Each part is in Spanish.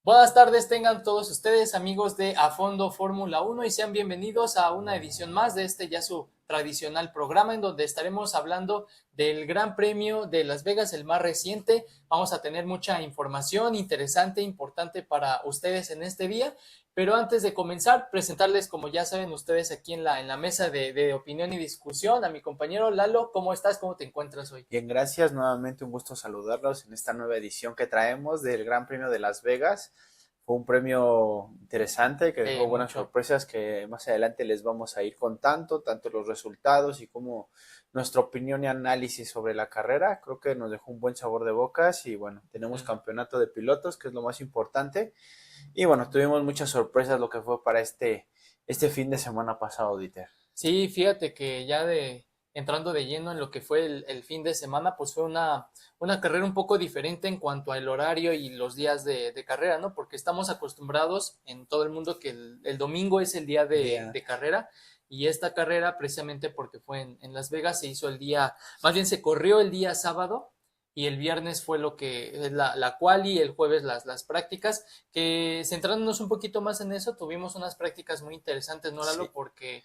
Buenas tardes, tengan todos ustedes amigos de A Fondo Fórmula Uno y sean bienvenidos a una edición más de este ya su tradicional programa en donde estaremos hablando del Gran Premio de Las Vegas, el más reciente. Vamos a tener mucha información interesante, importante para ustedes en este día, pero antes de comenzar, presentarles, como ya saben ustedes aquí en la mesa de opinión y discusión, a mi compañero Lalo. ¿Cómo estás? ¿Cómo te encuentras hoy? Bien, gracias. Nuevamente un gusto saludarlos en esta nueva edición que traemos del Gran Premio de Las Vegas. Fue un premio interesante que dejó buenas Mucho. sorpresas que más adelante les vamos a ir contando, tanto los resultados y como nuestra opinión y análisis sobre la carrera. Creo que nos dejó un buen sabor de bocas y bueno, tenemos campeonato de pilotos, que es lo más importante. Y bueno, tuvimos muchas sorpresas lo que fue para este fin de semana pasado, Dieter. Sí, fíjate que ya entrando de lleno en lo que fue el fin de semana, pues fue una carrera un poco diferente en cuanto al horario y los días de carrera, ¿no? Porque estamos acostumbrados en todo el mundo que el domingo es el día de, Día. de carrera, y esta carrera, precisamente porque fue en Las Vegas, se hizo el día, más bien se corrió el día sábado. Y el viernes fue lo que es la quali, el jueves las prácticas, que centrándonos un poquito más en eso, tuvimos unas prácticas muy interesantes, ¿no, Lalo? Sí. Porque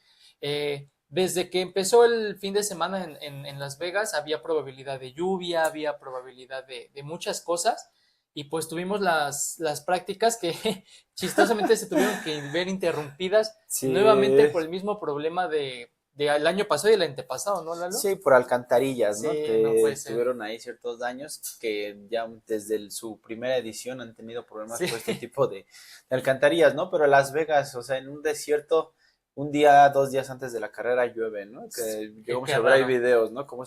desde que empezó el fin de semana en Las Vegas había probabilidad de lluvia, había probabilidad de muchas cosas, y pues tuvimos las prácticas que chistosamente se tuvieron que ver interrumpidas nuevamente Sí, por el mismo problema de el año pasado y el antepasado, ¿no, Lalo? sí, por alcantarillas, ¿no? Sí, no puede ser. Tuvieron ahí ciertos daños que ya desde su primera edición han tenido problemas Sí, por este tipo de alcantarillas, ¿no? Pero Las Vegas, o sea, en un desierto, un día, 2 días antes de la carrera llueve, ¿no? Que llegamos qué a ver ahí raro. videos, ¿no? Cómo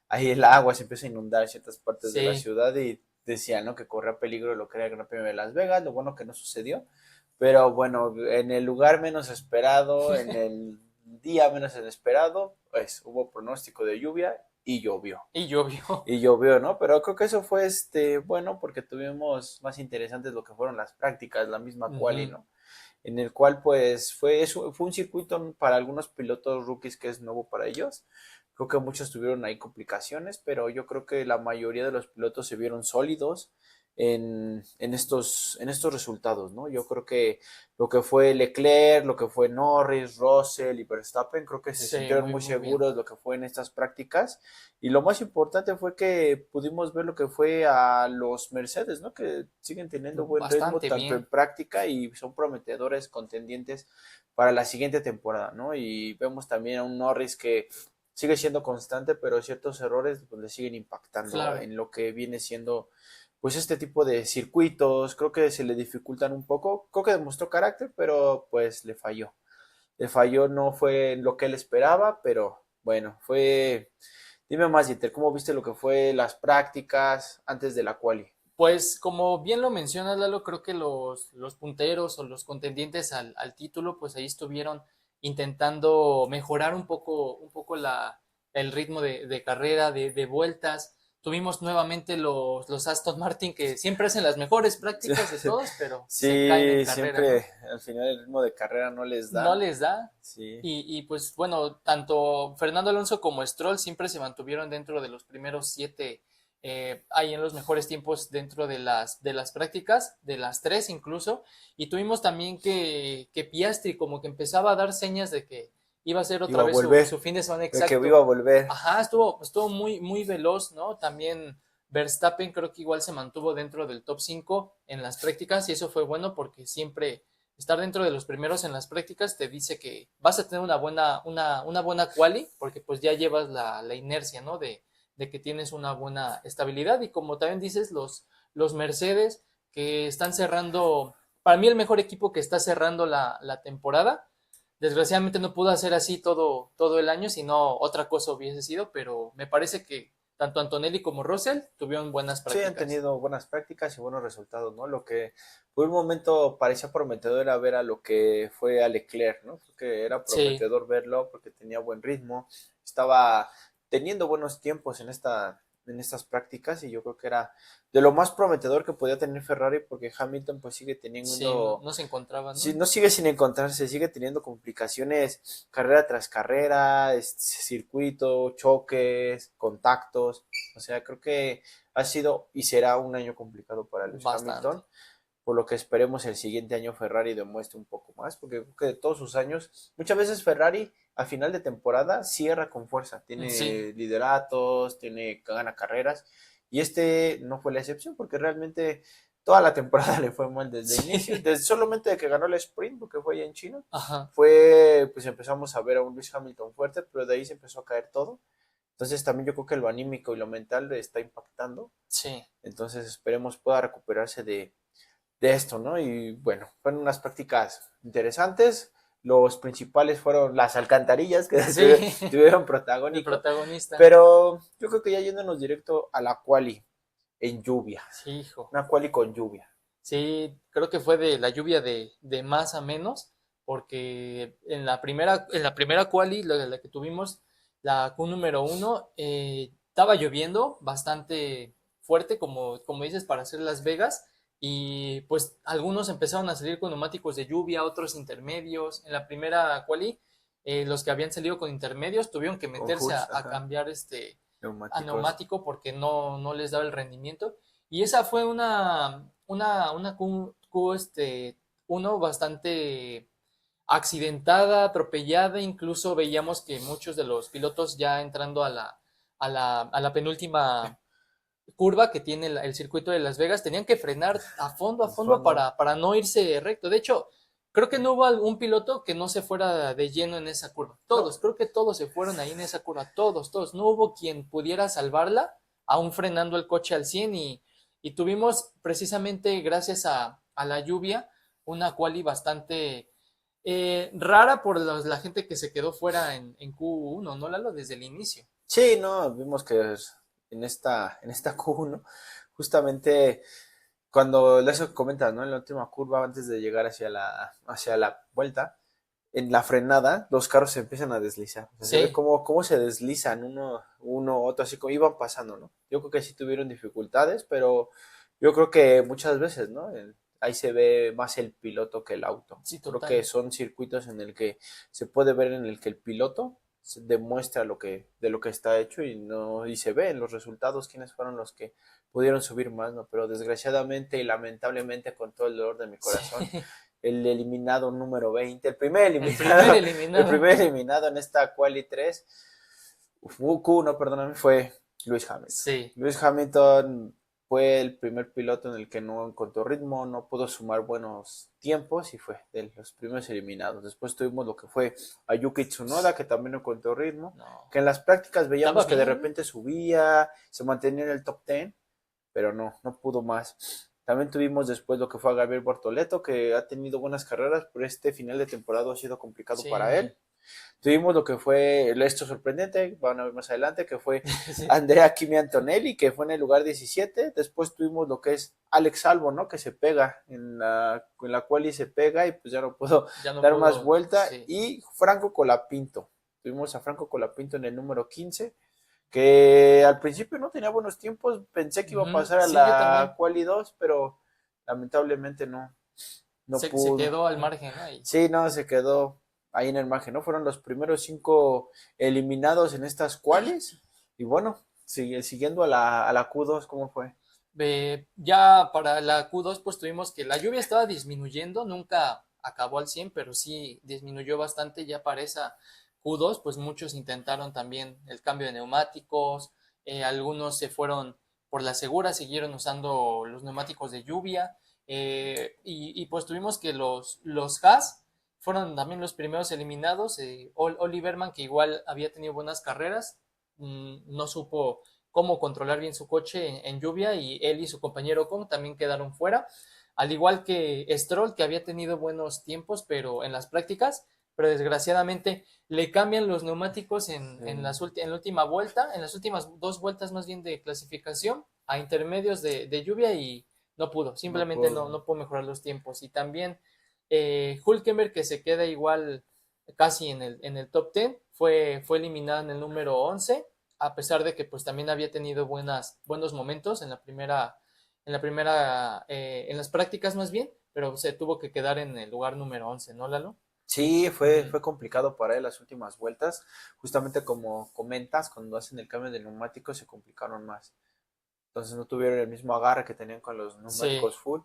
ahí el agua se empieza a inundar ciertas partes de la Sí, ciudad y decían, ¿no? Que corría peligro lo que era el Gran Premio de Las Vegas, lo bueno que no sucedió. Pero bueno, en el lugar menos esperado, en el día menos inesperado, pues hubo pronóstico de lluvia y llovió. y llovió. Y llovió, ¿no? Pero creo que eso fue bueno porque tuvimos más interesantes lo que fueron las prácticas, la misma quali, Ujú. ¿no? En el cual pues fue un circuito para algunos pilotos rookies que es nuevo para ellos. Creo que muchos tuvieron ahí complicaciones, pero yo creo que la mayoría de los pilotos se vieron sólidos en estos resultados, ¿no? Yo creo que lo que fue Leclerc, lo que fue Norris, Russell y Verstappen, creo que se Sí, sintieron muy, muy muy bien. seguros lo que fue en estas prácticas. Y lo más importante fue que pudimos ver lo que fue a los Mercedes, ¿no? Que siguen teniendo buen ritmo Bastante tanto en bien. práctica y son prometedores contendientes para la siguiente temporada, ¿no? Y vemos también a un Norris que sigue siendo constante, pero ciertos errores pues, le siguen impactando Claro. en lo que viene siendo pues este tipo de circuitos. Creo que se le dificultan un poco. Creo que demostró carácter, pero pues le falló. Le falló, no fue lo que él esperaba, pero bueno, fue. Dime más, Dieter, ¿cómo viste lo que fue las prácticas antes de la quali? Pues como bien lo mencionas, Lalo, creo que los punteros o los contendientes al título, pues ahí estuvieron intentando mejorar un poco el ritmo de carrera, de vueltas. Tuvimos nuevamente los Aston Martin, que siempre hacen las mejores prácticas de todos, pero se caen en Sí, carrera, ¿no? siempre al final el ritmo de carrera no les No da. les da. Sí, Y pues bueno, tanto Fernando Alonso como Stroll siempre se mantuvieron dentro de los primeros siete, ahí en los mejores tiempos dentro de las prácticas, de las tres incluso. Y tuvimos también que Piastri como que empezaba a dar señas de que iba a ser otra iba a vez su volver, fin de semana de que iba exacto. a volver. Ajá, estuvo muy, muy veloz, ¿no? También Verstappen creo que igual se mantuvo dentro del top 5 en las prácticas, y eso fue bueno porque siempre estar dentro de los primeros en las prácticas te dice que vas a tener una buena quali, porque pues ya llevas la inercia, ¿no? De que tienes una buena estabilidad. Y como también dices, los Mercedes que están cerrando, para mí el mejor equipo que está cerrando la temporada. Desgraciadamente no pudo hacer así todo el año, sino otra cosa hubiese sido, pero me parece que tanto Antonelli como Russell tuvieron buenas Sí, han prácticas. tenido buenas prácticas y buenos resultados, ¿no? Lo que por un momento parecía prometedor era ver a lo que fue a Leclerc, ¿no? Creo que era Sí, prometedor verlo porque tenía buen ritmo, estaba teniendo buenos tiempos en estas prácticas y yo creo que era de lo más prometedor que podía tener Ferrari porque Hamilton pues sigue sí, no, teniendo, no se encontraba, sí, ¿no? no sigue sin encontrarse, sigue teniendo complicaciones carrera tras carrera, circuito, choques, contactos, o sea, creo que ha sido y será un año complicado para Lewis Bastante. Hamilton. por lo que esperemos el siguiente año Ferrari demuestre un poco más, porque creo que de todos sus años, muchas veces Ferrari a final de temporada cierra con fuerza, Sí, tiene lideratos, gana carreras, y este no fue la excepción, porque realmente toda la temporada le fue mal desde el inicio, sí, desde solamente de que ganó el sprint, porque fue allá en China, ajá, pues empezamos a ver a un Lewis Hamilton fuerte, pero de ahí se empezó a caer todo. Entonces también yo creo que lo anímico y lo mental le está impactando. sí, Entonces esperemos pueda recuperarse de esto, ¿no? Y bueno, fueron unas prácticas interesantes. Los principales fueron las alcantarillas que sí, tuvieron el protagónico, protagonista, pero yo creo que ya yéndonos directo a la quali en lluvia, sí, hijo. una quali con lluvia. Sí, creo que fue de la lluvia de más a menos, porque en la primera quali, la que tuvimos, la Q número uno, estaba lloviendo bastante fuerte, como dices, para hacer Las Vegas, y pues algunos empezaron a salir con neumáticos de lluvia, otros intermedios. En la primera quali, los que habían salido con intermedios tuvieron que Con meterse Hoods, a ajá, cambiar a neumáticos. neumático porque no les daba el rendimiento. Y esa fue una uno bastante accidentada, atropellada, incluso veíamos que muchos de los pilotos ya entrando a la penúltima curva que tiene el circuito de Las Vegas tenían que frenar a En fondo fondo. para no irse recto. De hecho, creo que no hubo algún piloto que no se fuera de lleno en esa curva. No, Todos, creo que todos se fueron ahí en esa curva, todos. No hubo quien pudiera salvarla, aún frenando el coche al 100 y tuvimos precisamente gracias a la lluvia una quali bastante rara por la gente que se quedó fuera en Q1, ¿no, Lalo? Desde el inicio. sí, no, vimos que en esta Q1, justamente cuando eso comentas, ¿no? En la última curva, antes de llegar hacia la vuelta, en la frenada, los carros se empiezan a deslizar. O sea, se ve Sí, cómo se deslizan otro, así como iban pasando, ¿no? Yo creo que sí tuvieron dificultades, pero yo creo que muchas veces, ¿no? Ahí se ve más el piloto que el auto. sí, Creo que total. son circuitos en el que se puede ver en el que el piloto demuestra de lo que está hecho y se ve en los resultados quiénes fueron los que pudieron subir más, ¿no? Pero desgraciadamente y lamentablemente con todo el dolor de mi Sí, corazón, el eliminado número 20, el primer el primer eliminado, el eliminado. primer eliminado en esta quali 3, Q1, perdóname, fue Lewis Hamilton. Sí, Lewis Hamilton fue el primer piloto en el que no encontró ritmo, no pudo sumar buenos tiempos y fue de los primeros eliminados. Después tuvimos lo que fue a Yuki Tsunoda, que también no encontró ritmo, no. que en las prácticas Estaba veíamos que de bien. repente subía, se mantenía en el top 10, pero no pudo más. También tuvimos después lo que fue a Gabriel Bortoleto, que ha tenido buenas carreras, pero este final de temporada ha sido complicado para Sí, él. Tuvimos lo que fue esto sorprendente, van a ver más adelante, que fue sí. Andrea Kimi Antonelli, que fue en el lugar 17. Después tuvimos lo que es Alex Albon, ¿no? Que se pega en la quali se pega y pues ya no pudo Ya no dar más pudo. vuelta. Sí. Y Franco Colapinto. Tuvimos a Franco Colapinto en el número 15, que al principio no tenía buenos tiempos. Pensé que iba a Ujú, pasar a sí, yo la también. quali 2, pero lamentablemente no Se pudo. quedó al margen, ¿no? Ahí. Sí, no, se quedó ahí en el margen, ¿no? Fueron los primeros 5 eliminados en estas cuales. Y bueno, siguiendo a la Q2, ¿cómo fue? Ya para la Q2 pues tuvimos que la lluvia estaba disminuyendo, nunca acabó al 100 pero sí disminuyó bastante ya para esa Q2, pues muchos intentaron también el cambio de neumáticos, algunos se fueron por la segura, siguieron usando los neumáticos de lluvia, y pues tuvimos que los Haas fueron también los primeros eliminados, Oliverman que igual había tenido buenas carreras, no supo cómo controlar bien su coche en lluvia y él y su compañero Ocon también quedaron fuera, al igual que Stroll que había tenido buenos tiempos pero en las prácticas, pero desgraciadamente le cambian los neumáticos en la última vuelta, en las últimas dos vueltas más bien de clasificación a intermedios de lluvia y no pudo, No simplemente puedo. no pudo mejorar los tiempos y también Hulkenberg que se queda igual casi en el top 10 fue eliminado en el número 11 a pesar de que pues también había tenido buenos momentos en las prácticas más bien, pero se tuvo que quedar en el lugar número 11, ¿no, Lalo? Sí, Ujú. fue complicado para él las últimas vueltas. Justamente como comentas, cuando hacen el cambio de neumáticos se complicaron más. Entonces no tuvieron el mismo agarre que tenían con los Sí, neumáticos full.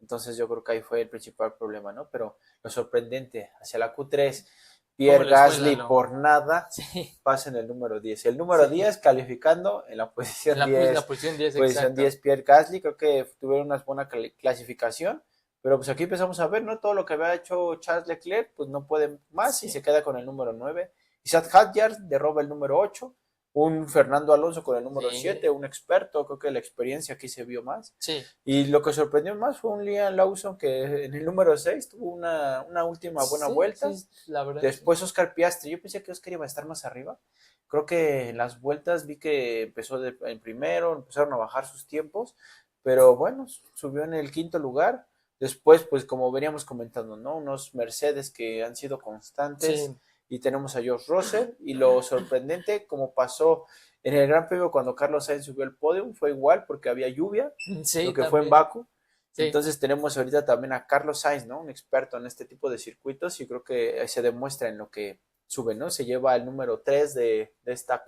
Entonces yo creo que ahí fue el principal problema, ¿no? Pero lo sorprendente, hacia la Q3, ¿Cómo Pierre les fue, Gasly Lalo? por nada Sí, pasa en el número 10. El número sí. 10 calificando en la En posición la 10, posición 10, posición exacto. 10 Pierre Gasly, creo que tuvieron una buena clasificación, pero pues aquí empezamos a ver, ¿no? Todo lo que había hecho Charles Leclerc, pues no puede más y Sí, se queda con el número 9. Isaac Hadjar derroba el número 8, un Fernando Alonso con el número 7, sí, un experto, creo que la experiencia aquí se vio más. sí. Y lo que sorprendió más fue un Liam Lawson que en el número 6 tuvo una última buena Sí, vuelta. sí, la verdad, sí. Después Oscar Piastri, yo pensé que Oscar iba a estar más arriba. Creo que en las vueltas vi que empezó en primero, empezaron a bajar sus tiempos, pero bueno, subió en el quinto lugar. Después, pues como veníamos comentando, ¿no? Unos Mercedes que han sido constantes Sí, y tenemos a George Russell y lo sorprendente, como pasó en el Gran Premio cuando Carlos Sainz subió al podio, fue igual porque había lluvia, lo sí, que fue en también. Baku. Sí, Entonces tenemos ahorita también a Carlos Sainz, ¿no? Un experto en este tipo de circuitos y creo que se demuestra en lo que sube, ¿no? Se lleva el número 3 de esta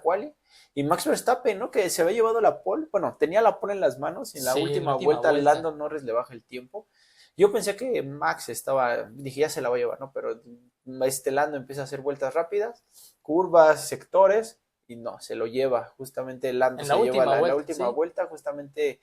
quali. Y Max Verstappen, ¿no? Que se había llevado la pole, bueno, tenía la pole en las manos y en la sí, la última última vuelta vuelta. Lando Norris le baja el tiempo. Yo pensé que Max estaba, dije, ya se la va a llevar, ¿no? Pero este Lando empieza a hacer vueltas rápidas, curvas, sectores, y no, se lo lleva. Justamente Lando En la se lleva última la vuelta, última sí. vuelta, justamente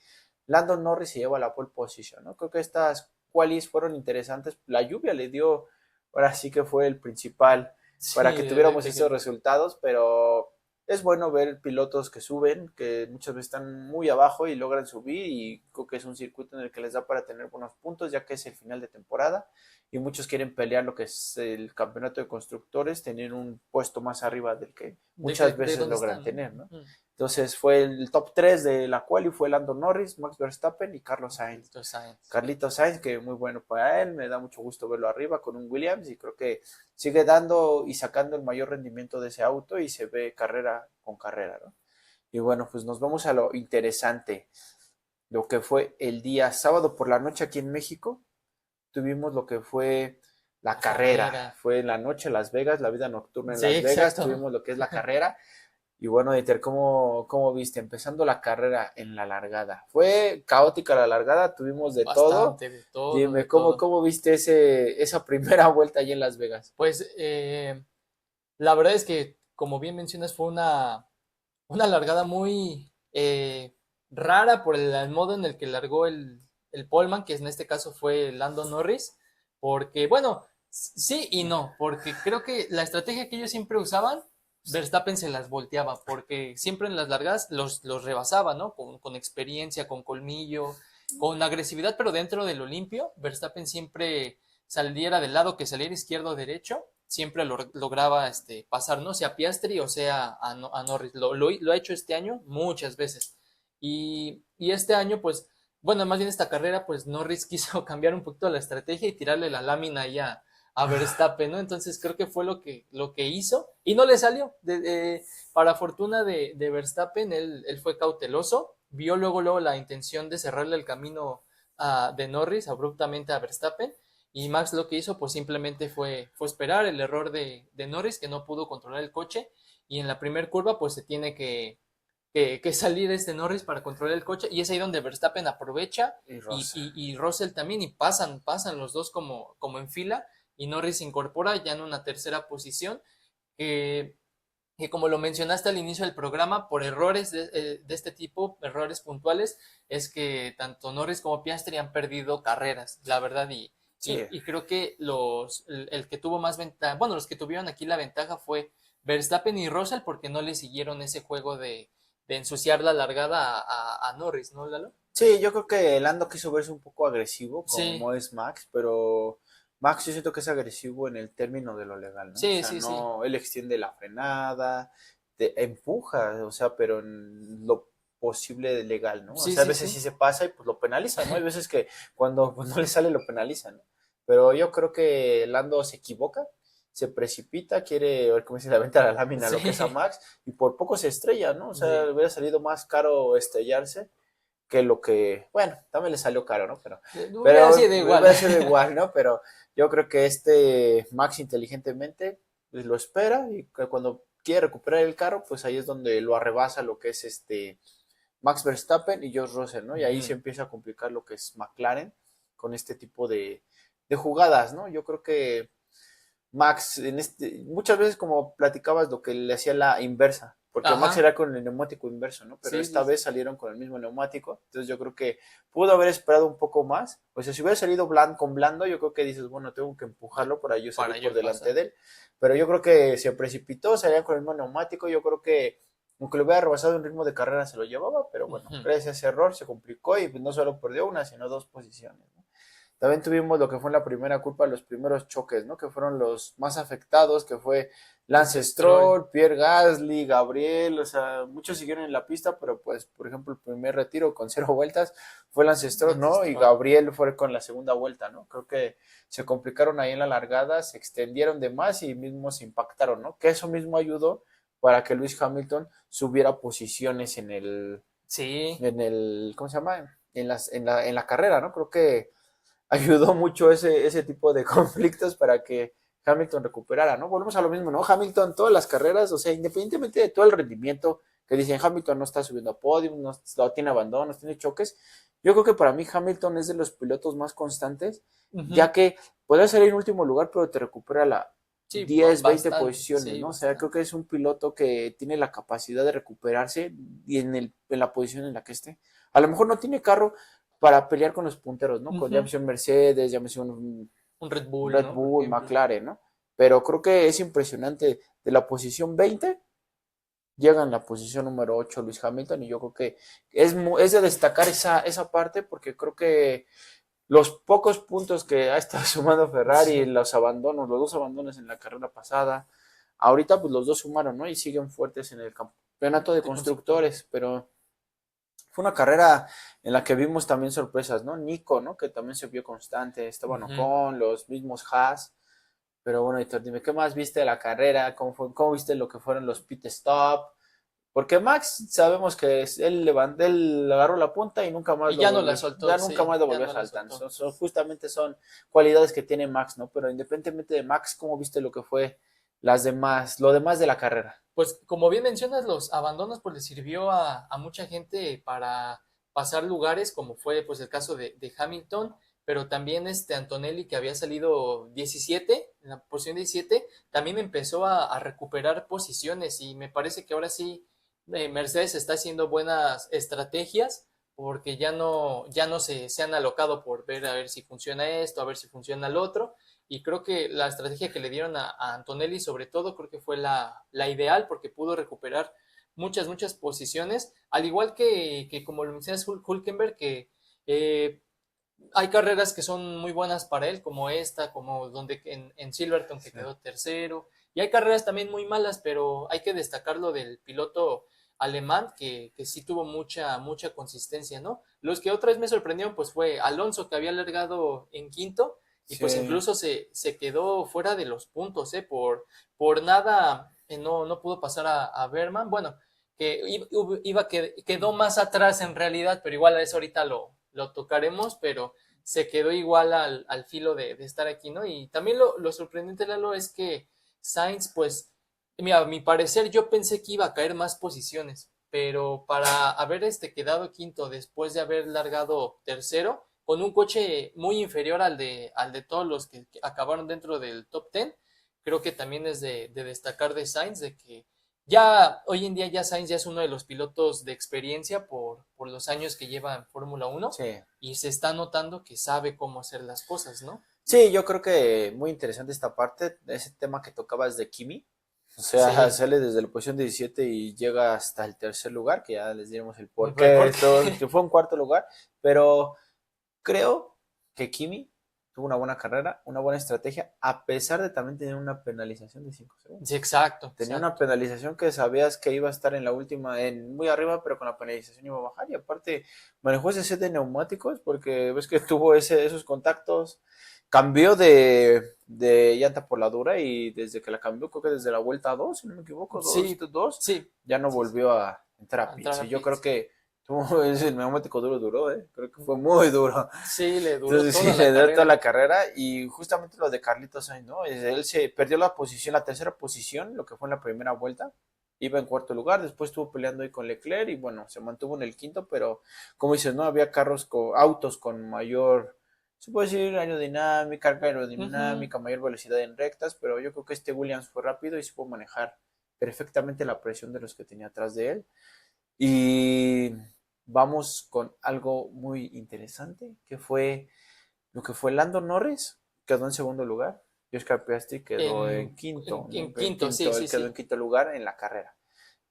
Lando Norris se lleva la pole position, ¿no? Creo que estas qualis fueron interesantes. La lluvia le dio, ahora sí que fue el principal para Sí, que tuviéramos de estos que resultados, pero es bueno ver pilotos que suben, que muchas veces están muy abajo y logran subir y creo que es un circuito en el que les da para tener buenos puntos ya que es el final de temporada y muchos quieren pelear lo que es el campeonato de constructores, tener un puesto más arriba del que muchas de veces dónde logran están, ¿no? tener, ¿no? Ujú. Entonces fue el top 3 de la cual y fue Lando Norris, Max Verstappen y Carlos Sainz. Carlitos Sainz. Carlitos Sainz, que muy bueno para él, me da mucho gusto verlo arriba con un Williams y creo que sigue dando y sacando el mayor rendimiento de ese auto y se ve carrera con carrera, ¿no? Y bueno, pues nos vamos a lo interesante, lo que fue el día sábado por la noche aquí en México, tuvimos lo que fue la La carrera, carrera. fue en la noche Las Vegas, la vida nocturna en Sí, Las Vegas, exacto. tuvimos lo que es la carrera y bueno, Dieter, ¿cómo viste? Empezando la carrera en la largada. Fue caótica la largada, tuvimos de todo. Bastante, de todo, de Dime, ¿cómo, todo. cómo viste esa primera vuelta allí en Las Vegas? Pues la verdad es que, como bien mencionas, fue una largada muy rara por el modo en el que largó el poleman, que en este caso fue Lando Norris, porque, bueno, sí y no, porque creo que la estrategia que ellos siempre usaban, Verstappen se las volteaba, porque siempre en las largadas los rebasaba, ¿no? Con experiencia, con colmillo, con agresividad, pero dentro de lo limpio, Verstappen siempre saliera del lado que saliera izquierdo o derecho, siempre lograba pasar, ¿no? Sea Piastri o sea a Norris. Lo ha hecho este año muchas veces. Y este año, pues, bueno, más bien esta carrera, pues Norris quiso cambiar un poquito la estrategia y tirarle la lámina ahí a Verstappen, ¿no? Entonces creo que fue lo que hizo y no le salió. Para fortuna de Verstappen, él fue cauteloso, vio luego la intención de cerrarle el camino de Norris abruptamente a Verstappen y Max lo que hizo pues simplemente fue esperar el error de Norris que no pudo controlar el coche y en la primera curva pues se tiene que salir Norris para controlar el coche y es ahí donde Verstappen aprovecha Y Rosa. y Russell también y pasan los dos como en fila y Norris se incorpora ya en una tercera posición que que como lo mencionaste al inicio del programa, por errores de este tipo, errores puntuales, es que tanto Norris como Piastri han perdido carreras, la verdad, Sí, y creo que el que tuvo más ventaja, bueno, los que tuvieron aquí la ventaja fue Verstappen y Russell porque no le siguieron ese juego de ensuciar la largada a Norris, ¿no, Lalo? sí, yo creo que Lando quiso verse un poco agresivo, Sí, como es Max, pero Max yo siento que es agresivo en el término de lo legal, ¿no? O sí, sea, sí, sí, no, él extiende la frenada, te empuja, o sea, pero en lo posible de legal, ¿no? O sí, sea, a sí, veces sí, sí se pasa y pues lo penalizan, ¿no? Hay veces que cuando pues, no le sale lo penalizan, ¿no? Pero yo creo que Lando se equivoca, se precipita, quiere ver cómo se le aventa la lámina a lo que es a sí, Max y por poco se estrella, ¿no? O sea, sí. le hubiera salido más caro estrellarse que lo que, bueno, también le salió caro, ¿no? Pero, Hubiera pero sido igual. hubiera sido igual, ¿no? Pero yo creo que Max inteligentemente pues, lo espera y que cuando quiere recuperar el carro, pues ahí es donde lo arrebasa lo que es Max Verstappen y George Russell, ¿no? Y ahí se Ujú. empieza a complicar lo que es McLaren. con este tipo de jugadas, ¿no? Yo creo que Max, muchas veces como platicabas lo que le hacía la inversa, porque Max Ajá, era con el neumático inverso, ¿no? Pero sí, esta sí, vez sí. salieron con el mismo neumático, entonces yo creo que pudo haber esperado un poco más, o sea, si hubiera salido con blando, yo creo que dices, bueno, tengo que empujarlo para yo Para salir por yo delante pasar. de él, pero yo creo que se precipitó, salían con el mismo neumático, yo creo que aunque lo hubiera rebasado en ritmo de carrera se lo llevaba, pero bueno, Ujú. gracias a ese error se complicó y pues, no solo perdió una, sino dos posiciones, ¿no? También tuvimos lo que fue en la primera culpa, los primeros choques, ¿no? Que fueron los más afectados, que fue Lance Lance Stroll. Stroll, Pierre Gasly, Gabriel, o sea, muchos siguieron en la pista, pero pues, por ejemplo, el primer retiro con 0 vueltas fue Lance Stroll, Lance ¿no? Y Stroll. Gabriel fue con la segunda vuelta, ¿no? Creo que se complicaron ahí en la largada, se extendieron de más y mismo se impactaron, ¿no? Que eso mismo ayudó para que Lewis Hamilton subiera posiciones Sí. ¿cómo se llama? En la carrera, ¿no? Creo que ayudó mucho ese tipo de conflictos para que Hamilton recuperara, ¿no? Volvemos a lo mismo, ¿no? Hamilton, todas las carreras, o sea, independientemente de todo el rendimiento que dicen, Hamilton no está subiendo a podium, no tiene abandonos, tiene choques, yo creo que para mí Hamilton es de los pilotos más constantes, Ujú. ya que puede salir en último lugar, pero te recupera la Sí, 10, 20 bastante. posiciones, Sí, ¿no? O sea, creo bastante. que es un piloto que tiene la capacidad de recuperarse y en la posición en la que esté. A lo mejor no tiene carro, para pelear con los punteros, ¿no? Con Ujú. llámese un Mercedes, llámese un Un Red Bull, Red ¿no? Por Bull, ejemplo. McLaren, ¿no? Pero creo que es impresionante. De la posición 20 llega en la posición número 8 Luis Hamilton y yo creo que es de destacar esa parte porque creo que los pocos puntos que ha estado sumando Ferrari, Sí. los abandonos, los dos abandonos en la carrera pasada, ahorita pues los dos sumaron, ¿no? Y siguen fuertes en el campeonato de De constructores. constructores, pero fue una carrera en la que vimos también sorpresas, ¿no? Nico, ¿no? Que también se vio constante, Esteban Ujú. Ocon, los mismos Haas. Pero bueno, Héctor, dime, ¿qué más viste de la carrera? ¿Cómo viste lo que fueron los pit stop? Porque Max sabemos que él agarró la punta y nunca más Y lo ya no la volvió, soltó, ya nunca sí, más lo ya volvió a no la saltar. soltó. Justamente son cualidades que tiene Max, ¿no? Pero independientemente de Max, ¿cómo viste lo que fue lo demás de la carrera? Pues como bien mencionas, los abandonos pues le sirvió a mucha gente para pasar lugares, como fue pues el caso de Hamilton, pero también Antonelli, que había salido 17, en la posición 17, también empezó a recuperar posiciones y me parece que ahora sí Mercedes está haciendo buenas estrategias porque ya no se han alocado por ver a ver si funciona esto, a ver si funciona el otro, y creo que la estrategia que le dieron a Antonelli, sobre todo, creo que fue la ideal porque pudo recuperar muchas posiciones, al igual que como lo mencionas Hulkenberg, que eh, hay carreras que son muy buenas para él, como esta, como donde en Silverton que Sí. quedó tercero, y hay carreras también muy malas, pero hay que destacar lo del piloto alemán que sí tuvo mucha consistencia, ¿no? Los que otra vez me sorprendieron pues fue Alonso, que había largado en quinto y pues Sí, incluso se quedó fuera de los puntos, ¿eh? Por nada no pudo pasar a Berman, bueno, que quedó más atrás en realidad, pero igual a eso ahorita lo tocaremos, pero se quedó igual al filo de estar aquí, ¿no? Y también lo sorprendente, Lalo, es que Sainz, pues, mira, a mi parecer yo pensé que iba a caer más posiciones, pero para haber quedado quinto después de haber largado tercero, con un coche muy inferior al de todos los que acabaron dentro del top 10, creo que también es de destacar de Sainz, de que ya hoy en día ya Sainz ya es uno de los pilotos de experiencia por los años que lleva en Fórmula 1 sí. y se está notando que sabe cómo hacer las cosas, ¿no? Sí, yo creo que muy interesante esta parte, ese tema que tocabas de Kimi. O sea, Sí, sale desde la posición 17 y llega hasta el tercer lugar, que ya les diremos el un por qué, récord esto, que que fue un cuarto lugar, pero creo que Kimi tuvo una buena carrera, una buena estrategia, a pesar de también tener una penalización de 5 sí, segundos. exacto, Tenía una exacto. penalización que sabías que iba a estar en la última, muy arriba, pero con la penalización iba a bajar. Y aparte, manejó ese set de neumáticos porque ves que tuvo esos contactos. Cambió de llanta por la dura y desde que la cambió, creo que desde la vuelta 2 si no me equivoco, Sí, 2 sí, ya no sí, sí. volvió a entrar a A entrar pits. Y a yo pit, creo sí. que tuvo ese neumático duró, ¿eh? Creo que fue muy duro. Sí, le duró Entonces sí, toda la le dio toda carrera. la carrera y justamente lo de Carlitos Sainz, ¿no? Él se perdió la posición, la tercera posición, lo que fue en la primera vuelta. Iba en cuarto lugar, después estuvo peleando ahí con Leclerc y bueno, se mantuvo en el quinto, pero como dices, ¿no? Había autos con mayor se puede decir aerodinámica, carga aerodinámica, mayor velocidad en rectas, pero yo creo que este Williams fue rápido y supo manejar perfectamente la presión de los que tenía atrás de él. Y vamos con algo muy interesante, que fue lo que fue Lando Norris, quedó en segundo lugar, y Oscar Piastri quedó en quinto, en ¿no? En quinto, sí, él sí, quedó sí. en quinto lugar en la carrera.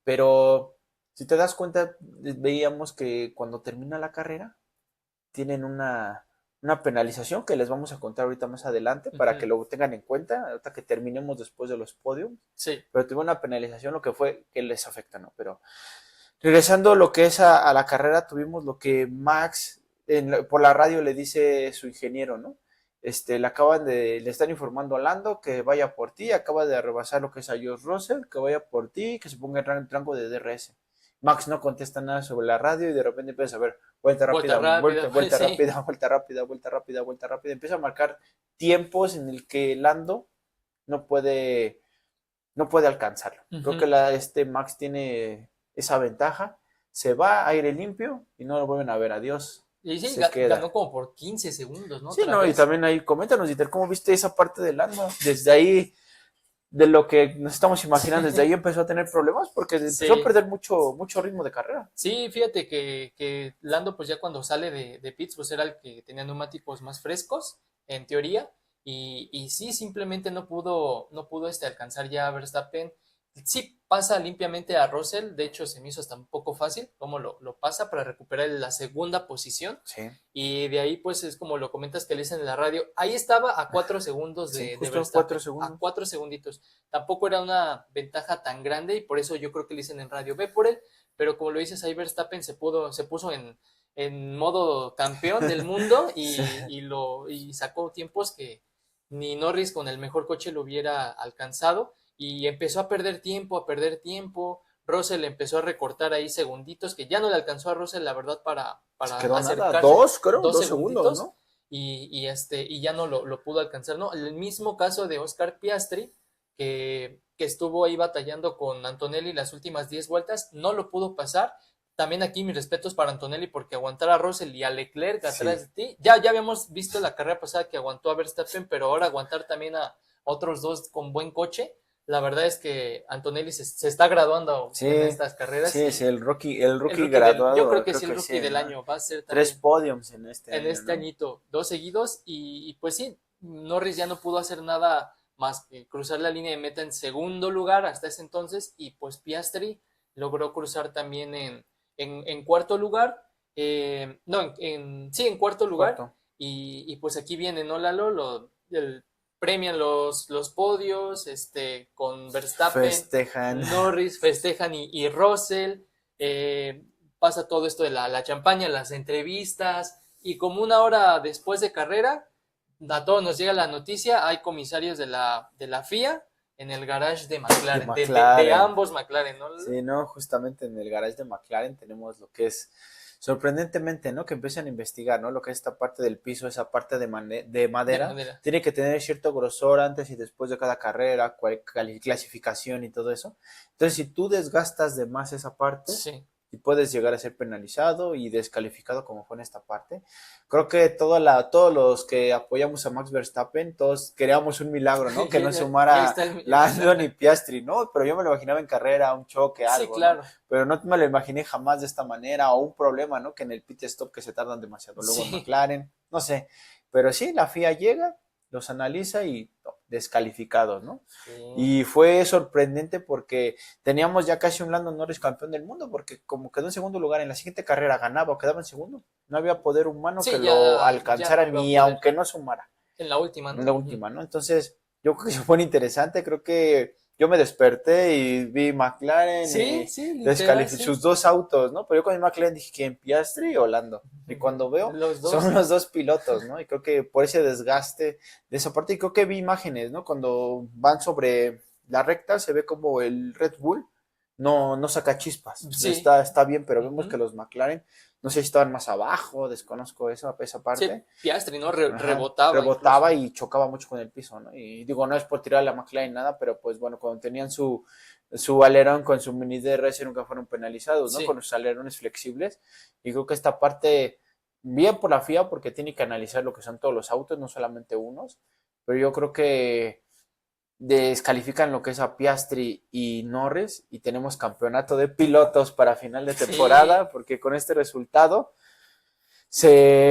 Pero si te das cuenta, veíamos que cuando termina la carrera, tienen una penalización que les vamos a contar ahorita más adelante para que lo tengan en cuenta, ahorita que terminemos después de los podiums. Sí. Pero tuvo una penalización, lo que fue que les afecta, ¿no? Pero regresando lo que es a la carrera, tuvimos lo que Max por la radio le dice su ingeniero, ¿no? Le están informando a Lando que vaya por ti, acaba de rebasar lo que es a George Russell, que vaya por ti, que se ponga en rango de DRS. Max no contesta nada sobre la radio y de repente empieza a ver vuelta rápida, vuelta Sí. rápida, vuelta rápida, vuelta rápida, vuelta rápida. Empieza a marcar tiempos en el que Lando no puede, no puede alcanzarlo. Creo que Max tiene esa ventaja. Se va aire limpio y no lo vuelven a ver. Adiós. Y sí, Se ganó queda. como por 15 segundos, ¿no? Sí, Otra no, y vez. también ahí, coméntanos, Dieter, ¿cómo viste esa parte del Lando? Desde ahí, de lo que nos estamos imaginando, desde ahí empezó a tener problemas porque empezó a Sí. perder mucho ritmo de carrera. Sí, fíjate que Lando, pues ya cuando sale de pits, pues era el que tenía neumáticos más frescos, en teoría, y sí, simplemente no pudo alcanzar ya a Verstappen. Sí pasa limpiamente a Russell, de hecho se me hizo hasta un poco fácil cómo lo pasa para recuperar la segunda posición, Sí, y de ahí pues es como lo comentas que le dicen en la radio, ahí estaba a 4 segundos sí, de justo 4 Verstappen, a segundos. 4 segunditos. Tampoco era una ventaja tan grande y por eso yo creo que le dicen en radio, ve por él, pero como lo dices, ahí Verstappen se puso en modo campeón del mundo Sí. y sacó tiempos que ni Norris con el mejor coche lo hubiera alcanzado y empezó a perder tiempo, a perder tiempo. Russell empezó a recortar ahí segunditos que ya no le alcanzó a Russell, la verdad, Se para quedó nada, acercarse, creo, dos 2 segundos, segunditos, ¿no? y ya no lo pudo alcanzar, ¿no? El mismo caso de Oscar Piastri, que estuvo ahí batallando con Antonelli las últimas 10 vueltas, no lo pudo pasar. También aquí mis respetos para Antonelli porque aguantar a Russell y a Leclerc atrás Sí. de ti, ya habíamos visto la carrera pasada que aguantó a Verstappen, pero ahora aguantar también a otros dos con buen coche, la verdad es que Antonelli se está graduando en Sí, estas carreras sí, es y el el rookie yo creo graduado, que creo sí, el que rookie sí, del ¿no? año va a ser 3 también podiums en este en año, este ¿no? añito, 2 seguidos, y pues sí, Norris ya no pudo hacer nada más que cruzar la línea de meta en segundo lugar hasta ese entonces, y pues Piastri logró cruzar también en cuarto lugar, no, sí, en cuarto lugar, Cuarto. y pues aquí viene, ¿no, Lalo? Premian los podios, con Verstappen, Festejan. Norris, festejan y Russell, eh, pasa todo esto de la champaña, las entrevistas, y como una hora después de carrera, a todos nos llega la noticia, hay comisarios de la FIA en el garage de De McLaren, de McLaren. ambos McLaren, ¿no? Sí, no, justamente en el garage de McLaren tenemos lo que es sorprendentemente, ¿no? Que empiezan a investigar, ¿no? Lo que es esta parte del piso, esa parte de De madera, manera. tiene que tener cierto grosor antes y después de cada carrera, clasificación y todo eso. Entonces, si tú desgastas de más esa parte, Sí. y puedes llegar a ser penalizado y descalificado como fue en esta parte. Creo que todos los que apoyamos a Max Verstappen, todos queríamos un milagro, ¿no? Que no Y ahí sumara está el Lando ni milagro. Piastri, ¿no? Pero yo me lo imaginaba en carrera, un choque, Sí, algo, ¿no? claro. Pero no me lo imaginé jamás de esta manera, o un problema, ¿no? Que en el pit stop que se tardan demasiado luego en Sí. McLaren, no sé. Pero sí, la FIA llega, los analiza y descalificados, ¿no? Sí. Y fue sorprendente porque teníamos ya casi un Lando Norris campeón del mundo, porque como quedó en segundo lugar, en la siguiente carrera ganaba o quedaba en segundo, no había poder humano que Sí, lo ya no alcanzara iba a ni poder. aunque no sumara En la última, en ¿no? la última, ¿no? Entonces, yo creo que eso fue interesante, creo que yo me desperté y vi McLaren Sí, y sí, literal, descalificé sus sí. dos autos, ¿no? Pero yo con mi McLaren dije, ¿quién? ¿Piastri o Lando? Y cuando veo, Los son dos. los dos pilotos, ¿no? Y creo que por ese desgaste de esa parte, y creo que vi imágenes, ¿no? Cuando van sobre la recta, se ve como el Red Bull no saca chispas. Sí. Está bien, pero vemos que Ujú. los McLaren, no sé si estaban más abajo, desconozco esa Sí, parte. Piastri, ¿no? Ajá, Rebotaba rebotaba incluso. y chocaba mucho con el piso, ¿no? Y digo, no es por tirarle a McLaren nada, pero pues bueno, cuando tenían su alerón con su mini DRS nunca fueron penalizados, ¿no? Con Sí. los alerones flexibles. Y creo que esta parte bien por la FIA porque tiene que analizar lo que son todos los autos, no solamente unos, pero yo creo que descalifican lo que es a Piastri y Norris y tenemos campeonato de pilotos para final de temporada, sí, porque con este resultado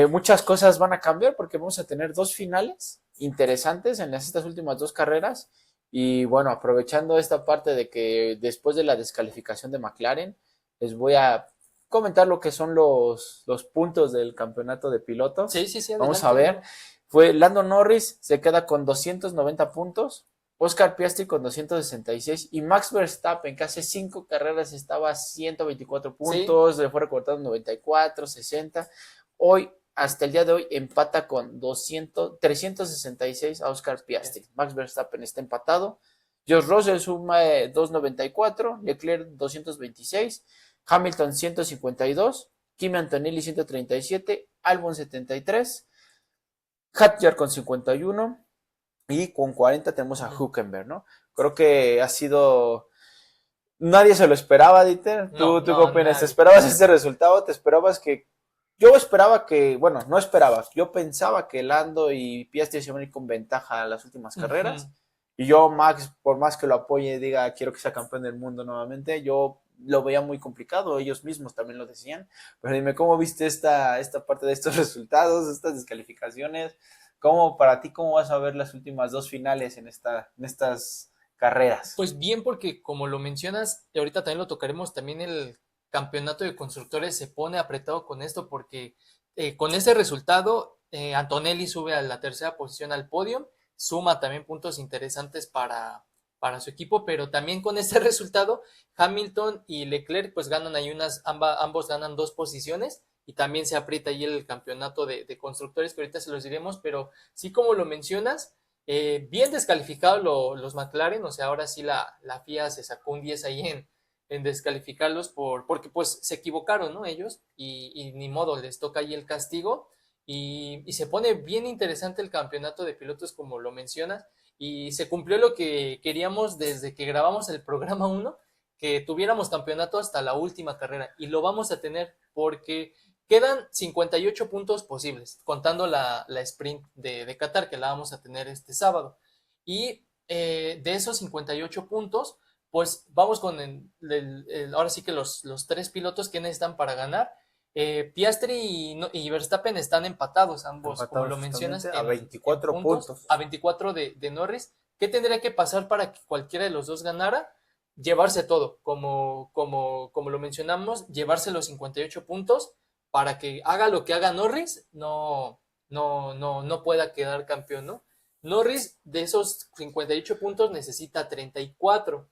muchas cosas van a cambiar porque vamos a tener 2 finales interesantes en estas últimas 2 carreras y bueno, aprovechando esta parte de que después de la descalificación de McLaren, les voy a comentar lo que son los puntos del campeonato de pilotos. Sí, sí, sí, vamos a ver. Lando Norris se queda con 290 puntos, Oscar Piastri con 266 y Max Verstappen, que hace 5 carreras estaba a 124 puntos, sí, le fue recortado 94, 60. Hoy, hasta el día de hoy, empata con 366 a Oscar Piastri. Sí. Max Verstappen está empatado. George Russell suma 294, Leclerc 226, Hamilton 152, Kimi Antonelli 137, Albon 73, Hadjar con 51 y con 40 tenemos a Hülkenberg, ¿no? Creo que ha sido... Nadie se lo esperaba, Dieter. ¿Tú qué opinas? Nadie. ¿Te esperabas este resultado? ¿Te esperabas que... Yo esperaba que... Bueno, no esperaba. Yo pensaba que Lando y Piastri se iban a ir con ventaja a las últimas carreras. Y yo, Max, por más que lo apoye y diga quiero que sea campeón del mundo nuevamente, yo lo veía muy complicado. Ellos mismos también lo decían. Pero dime, ¿cómo viste esta parte de estos resultados, estas descalificaciones? ¿Cómo, para ti, cómo vas a ver las últimas 2 finales en estas carreras? Pues bien, porque como lo mencionas, y ahorita también lo tocaremos, también el campeonato de constructores se pone apretado con esto, porque con este resultado, Antonelli sube a la 3ª posición al podio, suma también puntos interesantes para su equipo, pero también con este resultado, Hamilton y Leclerc pues ganan ahí ambos ganan 2 posiciones, y también se aprieta ahí el campeonato de constructores, que ahorita se los diremos, pero sí, como lo mencionas, bien descalificados los McLaren, o sea, ahora sí la FIA se sacó un 10 ahí en descalificarlos porque pues se equivocaron, ¿no? Ellos, y ni modo, les toca ahí el castigo, y se pone bien interesante el campeonato de pilotos, como lo mencionas, y se cumplió lo que queríamos desde que grabamos el programa 1, que tuviéramos campeonato hasta la última carrera, y lo vamos a tener porque quedan 58 puntos posibles, contando la sprint de Qatar, que la vamos a tener este sábado. Y de esos 58 puntos, pues vamos con ahora sí que los 3 pilotos que necesitan para ganar. Piastri y Verstappen están empatados, ambos, como lo mencionas, a 24 puntos. A 24 de Norris. ¿Qué tendría que pasar para que cualquiera de los dos ganara? Llevarse todo, como lo mencionamos, llevarse los 58 puntos para que haga lo que haga Norris, no pueda quedar campeón, ¿no? Norris, de esos 58 puntos, necesita 34.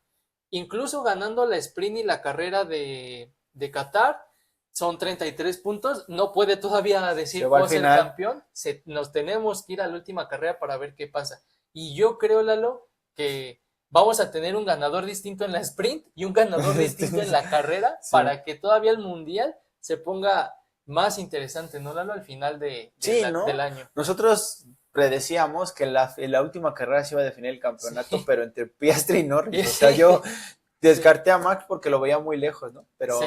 Incluso ganando la sprint y la carrera de Qatar, son 33 puntos. No puede todavía decir cuál es el campeón. Nos tenemos que ir a la última carrera para ver qué pasa. Y yo creo, Lalo, que vamos a tener un ganador distinto en la sprint y un ganador distinto en la carrera, sí, para que todavía el mundial se ponga más interesante, ¿no, Lalo? Al final del año. Nosotros predecíamos que la última carrera se iba a definir el campeonato, sí, pero entre Piastri y Norris. O sea, yo descarté a Max porque lo veía muy lejos, ¿no? Pero sí,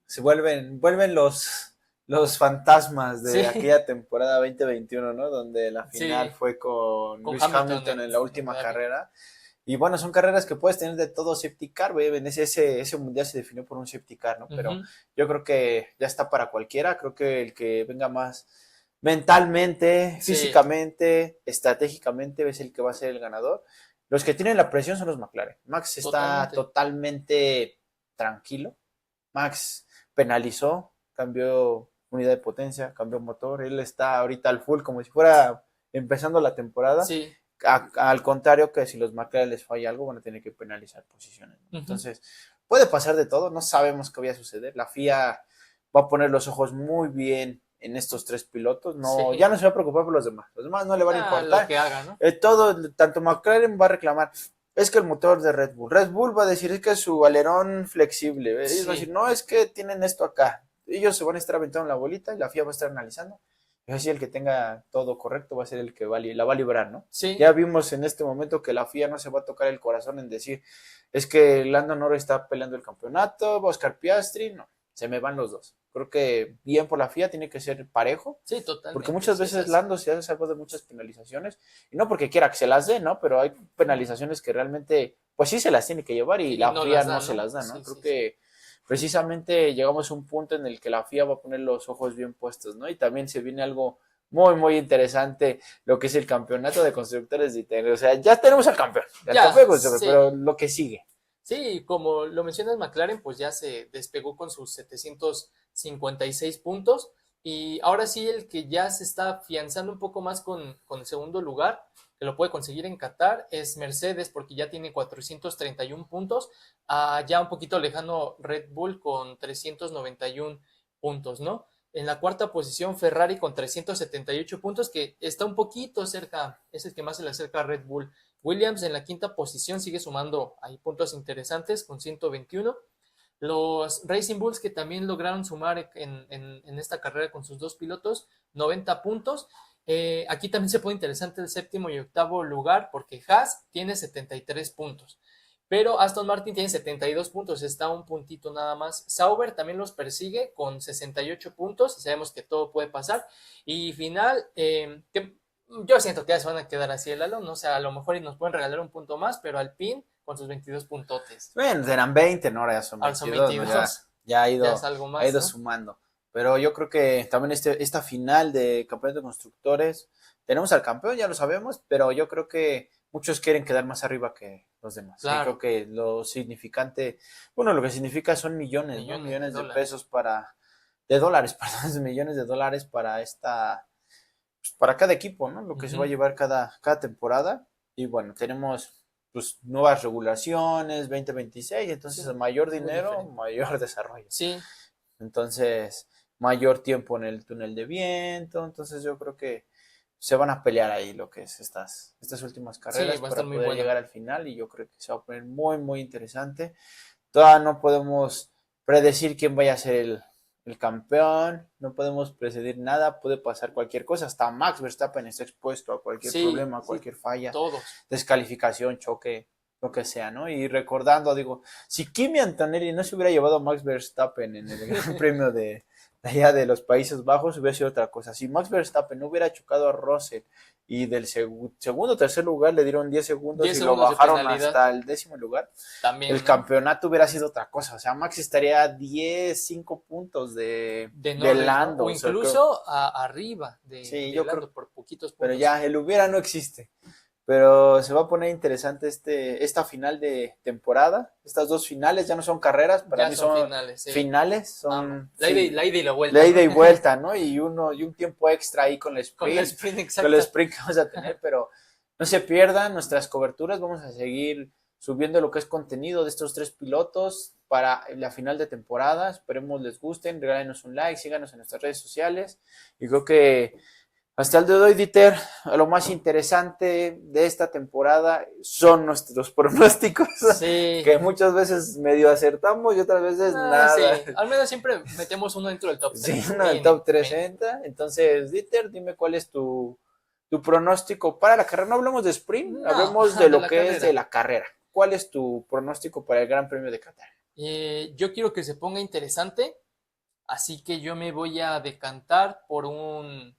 se vuelven los fantasmas de aquella temporada 2021, ¿no? Donde la final fue con Lewis Hamilton en la última carrera. Y bueno, son carreras que puedes tener de todo safety car, ese mundial se definió por un safety car, ¿no? Pero yo creo que ya está para cualquiera, creo que el que venga más mentalmente, físicamente, estratégicamente, es el que va a ser el ganador. Los que tienen la presión son los McLaren. Max está totalmente tranquilo. Max penalizó, cambió unidad de potencia, cambió motor. Él está ahorita al full como si fuera empezando la temporada. Sí. Al contrario que si los McLaren les falla algo, van a tener que penalizar posiciones, ¿no? Entonces, puede pasar de todo, no sabemos qué vaya a suceder. La FIA va a poner los ojos muy bien en estos 3 pilotos. Ya no se va a preocupar por los demás no le van a importar. Lo que haga, ¿no? Tanto McLaren va a reclamar, es que el motor de Red Bull va a decir, es que es su alerón flexible, ellos van a decir, no, es que tienen esto acá. Ellos se van a estar aventando la bolita y la FIA va a estar analizando. Es decir, el que tenga todo correcto va a ser el que la va a librar, ¿no? Sí. Ya vimos en este momento que la FIA no se va a tocar el corazón en decir, es que Lando Norris está peleando el campeonato, Oscar Piastri, no, se me van los dos. Creo que bien por la FIA, tiene que ser parejo. Sí, totalmente. Porque muchas veces Lando se hace salvo de muchas penalizaciones. Y no porque quiera que se las dé, ¿no? Pero hay penalizaciones que realmente, pues sí se las tiene que llevar y la no FIA dan, no se las da, ¿no? Sí, Creo sí, que precisamente llegamos a un punto en el que la FIA va a poner los ojos bien puestos, ¿no? Y también se viene algo muy, muy interesante, lo que es el campeonato de constructores de Italia. O sea, ya tenemos al campeón, sí. pero lo que sigue. Sí, como lo mencionas, McLaren pues ya se despegó con sus 756 puntos y ahora sí el que ya se está afianzando un poco más con el segundo lugar, que lo puede conseguir en Qatar, es Mercedes porque ya tiene 431 puntos, ya un poquito lejano Red Bull con 391 puntos, ¿no? En la cuarta posición Ferrari con 378 puntos, que está un poquito cerca, es el que más se le acerca a Red Bull. Williams en la quinta posición sigue sumando ahí puntos interesantes con 121. Los Racing Bulls que también lograron sumar en esta carrera con sus dos pilotos, 90 puntos. Aquí también se pone interesante el séptimo y octavo lugar porque Haas tiene 73 puntos. Pero Aston Martin tiene 72 puntos, está un puntito nada más. Sauber también los persigue con 68 puntos y sabemos que todo puede pasar. Y final, que yo siento que ya se van a quedar así el Alon, ¿no? O sea, a lo mejor nos pueden regalar un punto más, pero Alpine con sus 22 puntotes. Bueno, eran 20, ¿no? Ahora ya son Ahora son 22, ¿no? 22. Ya ha Ya es ido, algo ha más, ido ¿no? sumando. Pero yo creo que también esta final de campeonato de constructores, tenemos al campeón, ya lo sabemos, pero yo creo que muchos quieren quedar más arriba que los demás. Y creo Claro, que lo significante, bueno, lo que significa son millones, ¿no? millones de Millones de dólares. pesos de dólares, perdón, millones de dólares para pues, para cada equipo, ¿no? Lo que se va a llevar cada temporada. Y bueno, tenemos pues nuevas regulaciones, 2026, entonces Sí, mayor muy dinero, diferente. mayor desarrollo. Sí, Entonces, mayor tiempo en el túnel de viento, entonces yo creo que se van a pelear ahí lo que es estas últimas sí, carreras va a estar para muy poder bueno. llegar al final y yo creo que se va a poner muy, muy interesante. Todavía no podemos predecir quién vaya a ser el campeón, no podemos predecir nada, puede pasar cualquier cosa, hasta Max Verstappen está expuesto a cualquier Sí, problema, a sí, cualquier falla, todos. descalificación, choque, lo que sea, ¿no? Y recordando, digo, si Kimi Antonelli no se hubiera llevado a Max Verstappen en el Gran Premio de allá de los Países Bajos, hubiera sido otra cosa. Si Max Verstappen no hubiera chocado a Russell y del segundo o tercer lugar le dieron 10 segundos 10 y lo segundos de bajaron penalidad hasta el 10º lugar, también, el ¿no? campeonato hubiera sido otra cosa. O sea, Max estaría a 5 puntos De de Norris, ¿no? Lando. O O sea, creo, incluso arriba sí, de yo creo, Lando por poquitos pero puntos. ya el hubiera no existe. Pero se va a poner interesante esta final de temporada. Estas dos finales ya no son carreras, para Ya mí son son finales, sí. finales, Vamos. son La ida y la la vuelta, ida ¿no? y vuelta, ¿no? Y un tiempo extra ahí Con la sprint con el exacta. sprint que vamos a tener, pero no se pierdan nuestras coberturas, vamos a seguir subiendo lo que es contenido de estos tres pilotos para la final de temporada. Esperemos les gusten, regálenos un like, síganos en nuestras redes sociales. Y creo que hasta el día de hoy, Dieter, lo más interesante de esta temporada son nuestros pronósticos, Sí. que muchas veces medio acertamos y otras veces Sí. nada. Al menos siempre metemos uno dentro del top Sí, 3. uno del top 3 entra. Entonces, Dieter, dime cuál es tu pronóstico para la carrera. No hablemos de sprint, No, hablemos de de lo la que es de carrera. la carrera. ¿Cuál es tu pronóstico para el Gran Premio de Qatar? Yo quiero que se ponga interesante, así que yo me voy a decantar por un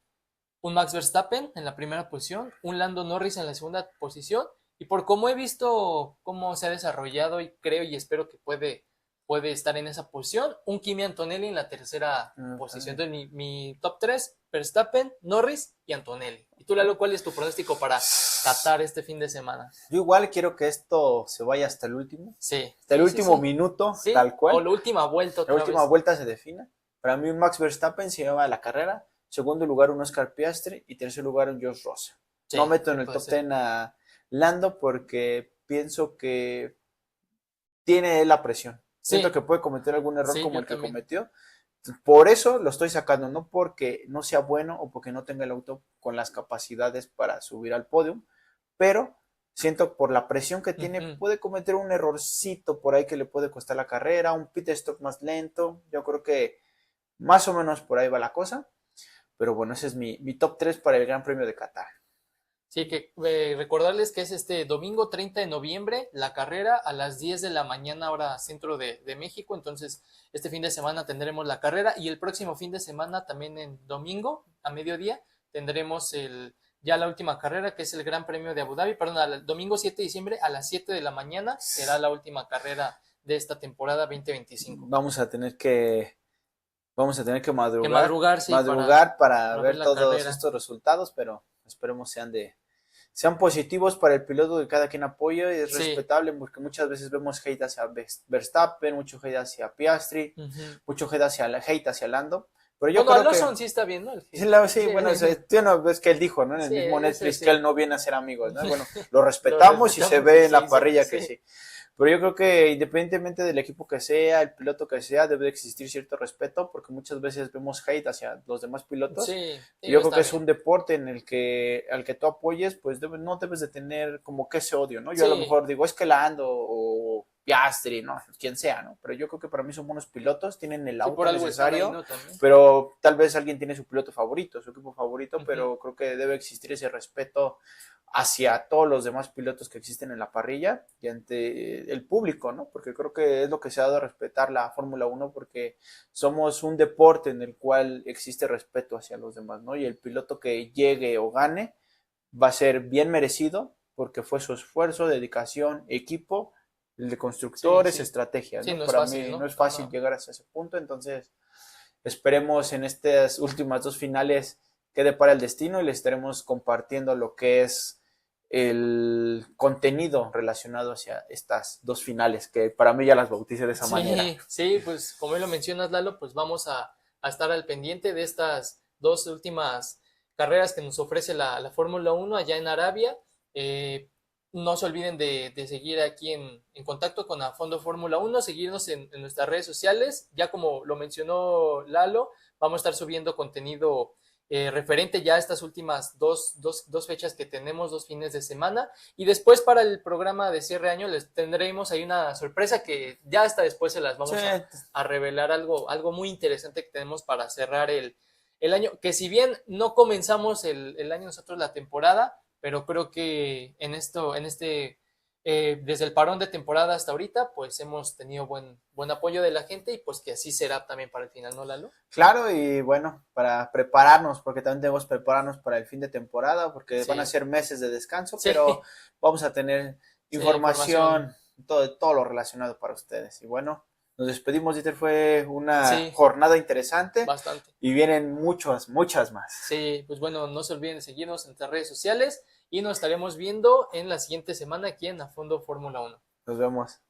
Max Verstappen en la primera posición, un Lando Norris en la segunda posición, y por cómo he visto cómo se ha desarrollado y creo y espero que puede estar en esa posición, un Kimi Antonelli en la tercera posición. Entonces mi top 3, Verstappen, Norris y Antonelli. ¿Y tú, Lalo, cuál es tu pronóstico para Qatar este fin de semana? Yo igual quiero que esto se vaya hasta el último, Sí, hasta el sí, sí, último sí. minuto, Sí, tal o cual. la última vuelta La otra última vez. vuelta se defina. Para mí, un Max Verstappen se lleva la carrera. Segundo lugar, un Oscar Piastri. Y tercer lugar, un George Russell. No Sí, meto sí en el puede top ser. 10 a Lando porque pienso que tiene la presión. Siento Sí, que puede cometer algún error sí, como yo el que también. cometió. Por eso lo estoy sacando, no porque no sea bueno o porque no tenga el auto con las capacidades para subir al podio, pero siento por la presión que tiene Ujú. puede cometer un errorcito por ahí que le puede costar la carrera, un pit stop más lento. Yo creo que más o menos por ahí va la cosa, pero bueno, ese es mi top 3 para el Gran Premio de Qatar. Sí, que recordarles que es este domingo 30 de noviembre, la carrera a las 10 de la mañana, hora centro de México. Entonces, este fin de semana tendremos la carrera y el próximo fin de semana, también en domingo, a mediodía, tendremos ya la última carrera, que es el Gran Premio de Abu Dhabi. Perdón, el domingo 7 de diciembre a las 7 de la mañana será la última carrera de esta temporada 2025. Vamos a tener que madrugar, sí, para ver todos carrera. Estos resultados, pero esperemos sean positivos para el piloto que cada quien apoya. Es respetable, porque muchas veces vemos hate hacia Verstappen, mucho hate hacia Piastri, mucho hate hacia Lando. Pero yo creo Alonso que sí está bien, ¿no? Bueno, tú no ves que él dijo, ¿no? En el mismo Netflix sí. Que él no viene a ser amigos, ¿no? Bueno, lo respetamos y se ve en la parrilla que sí. Pero yo creo que independientemente del equipo que sea, el piloto que sea, debe de existir cierto respeto, porque muchas veces vemos hate hacia los demás pilotos. Y yo creo que es un deporte en el que al que tú apoyes, pues no debes de tener como que ese odio, ¿no? Yo a lo mejor digo, es que Lando o Piastri, ¿no? Quien sea, ¿no? Pero yo creo que para mí son buenos pilotos, tienen el auto necesario, ahí, ¿no? Pero tal vez alguien tiene su piloto favorito, su equipo favorito, pero creo que debe existir ese respeto hacia todos los demás pilotos que existen en la parrilla y ante el público, ¿no? Porque creo que es lo que se ha dado a respetar la Fórmula 1, porque somos un deporte en el cual existe respeto hacia los demás, ¿no? Y el piloto que llegue o gane va a ser bien merecido, porque fue su esfuerzo, dedicación, equipo, el de constructores, estrategias, ¿no? Para mí no es fácil llegar hasta ese punto, entonces esperemos en estas últimas dos finales quede para el destino y les estaremos compartiendo lo que es el contenido relacionado hacia estas dos finales, que para mí ya las bauticé de esa manera. Sí, pues como lo mencionas, Lalo, pues vamos a estar al pendiente de estas dos últimas carreras que nos ofrece la Fórmula 1 allá en Arabia. No se olviden de seguir aquí en contacto con A Fondo Fórmula 1, seguirnos en nuestras redes sociales. Ya como lo mencionó Lalo, vamos a estar subiendo contenido referente ya a estas últimas dos fechas que tenemos, 2 fines de semana, y después para el programa de cierre de año les tendremos ahí una sorpresa que ya hasta después se las vamos a revelar, algo muy interesante que tenemos para cerrar el año, que si bien no comenzamos el año nosotros la temporada, pero creo que desde el parón de temporada hasta ahorita, pues hemos tenido buen apoyo de la gente y pues que así será también para el final, ¿no, Lalo? Claro, y bueno, para prepararnos, porque también debemos prepararnos para el fin de temporada, porque van a ser meses de descanso, pero vamos a tener información, todo lo relacionado para ustedes. Y bueno, nos despedimos, Dieter, fue una jornada interesante. Bastante. Y vienen muchas más. Sí, pues bueno, no se olviden de seguirnos en nuestras redes sociales y nos estaremos viendo en la siguiente semana aquí en A Fondo Fórmula 1. Nos vemos.